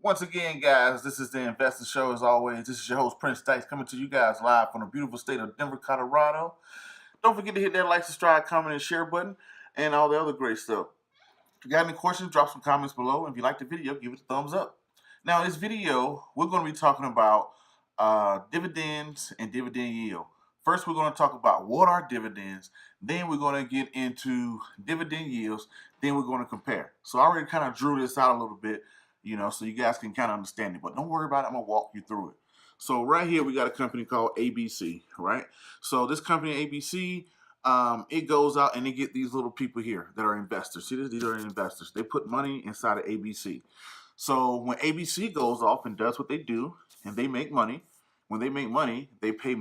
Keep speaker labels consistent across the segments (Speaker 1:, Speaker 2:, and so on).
Speaker 1: Once again, guys, this is the Investor Show. As always, this is your host, Prince Dykes, coming to you guys live from the beautiful state of Denver, Colorado. Don't forget to hit that like, subscribe, comment, and share button, and all the other great stuff. If you got any questions, drop some comments below. If you like the video, give it a thumbs up. Now, in this video, we're going to be talking about dividends and dividend yield. First, we're going to talk about what are dividends. Then we're going to get into dividend yields. Then we're going to compare. So I already kind of drew this out a little bit, so you guys can kind of understand it. But don't worry about it. I'm going to walk you through it. So right here, we got a company called ABC, right? So this company, ABC, it goes out and they get these little people here that are investors. See, these are investors. They put money inside of ABC. So when ABC goes off and does what they do, and they make money, when they make money, they pay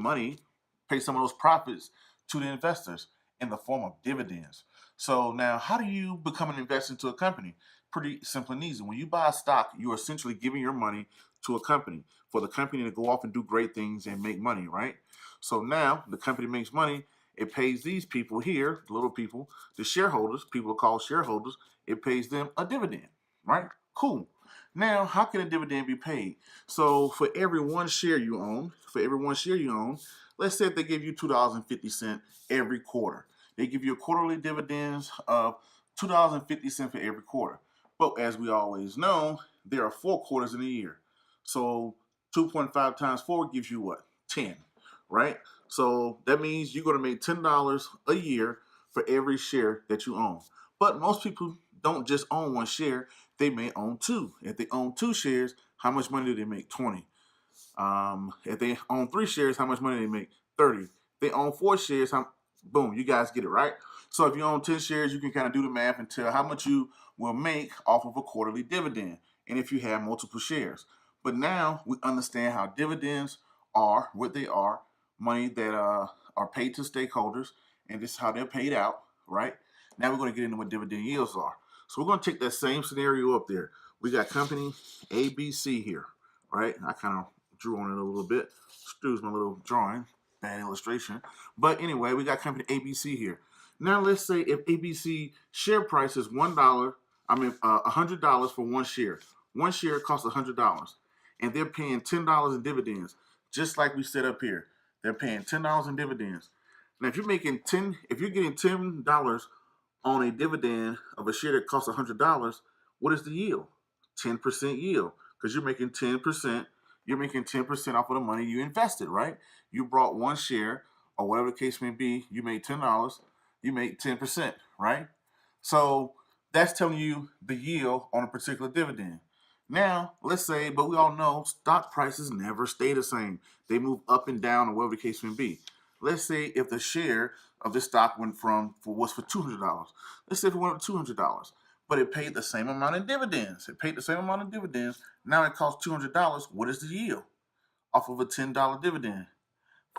Speaker 1: some of those profits to the investors in the form of dividends. So now, how do you become an investor into a company? Pretty simple and easy. When you buy a stock, you're essentially giving your money to a company for the company to go off and do great things and make money, right? So now the company makes money. It pays these people here, the little people, the shareholders, people are called shareholders. It pays them a dividend, right? Cool. Now, how can a dividend be paid? So for every one share you own, let's say if they give you $2.50 every quarter. They give you a quarterly dividends of $2.50 for every quarter. But as we always know, there are 4 quarters in a year. So 2.5 times 4 gives you what? 10, right? So that means you're going to make $10 a year for every share that you own. But most people don't just own one share. They may own 2. If they own 2 shares, how much money do they make? 20. If they own 3 shares, how much money do they make? 30. If they own 4 shares, boom, you guys get it, right? So if you own 10 shares, you can kind of do the math and tell how much you will make off of a quarterly dividend, and if you have multiple shares. But now we understand how dividends are, what they are, money that are paid to stakeholders, and this is how they're paid out, right? Now we're going to get into what dividend yields are. So we're going to take that same scenario up there. We got company ABC here, right? I kind of drew on it a little bit. Excuse my little drawing, bad illustration. But anyway, we got company ABC here. Now let's say if ABC share price is $100 for one share. One share costs $100, and they're paying $10 in dividends, just like we said up here. They're paying $10 in dividends. Now, if you're getting $10 on a dividend of a share that costs $100, what is the yield? 10% yield, because you're making 10%. You're making 10% off of the money you invested, right? You brought one share, or whatever the case may be. You made $10. You made 10%, right? So that's telling you the yield on a particular dividend. Now, let's say, but we all know stock prices never stay the same. They move up and down, or whatever the case may be. Let's say if the share of this stock was for $200. Let's say if it went up to $200, but it paid the same amount in dividends. Now it costs $200. What is the yield off of a $10 dividend?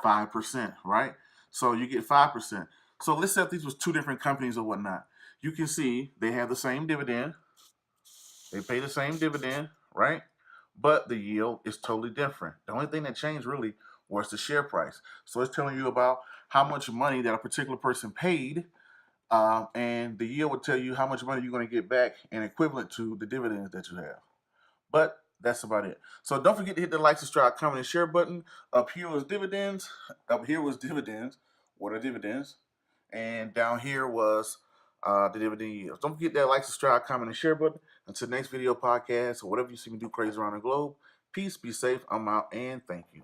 Speaker 1: 5%, right? So you get 5%. So let's say if these was 2 different companies or whatnot. You can see they have the same dividend. They pay the same dividend, right? But the yield is totally different. The only thing that changed really was the share price. So it's telling you about how much money that a particular person paid, and the yield will tell you how much money you're going to get back and equivalent to the dividends that you have. But that's about it. So don't forget to hit the like, subscribe, comment, and share button. Up here was dividends. Up here was dividends. What are dividends? And down here was the dividend yields. Don't forget that like, subscribe, comment, and share button. Until next video, podcast, or whatever you see me do crazy around the globe. Peace, be safe. I'm out, and thank you.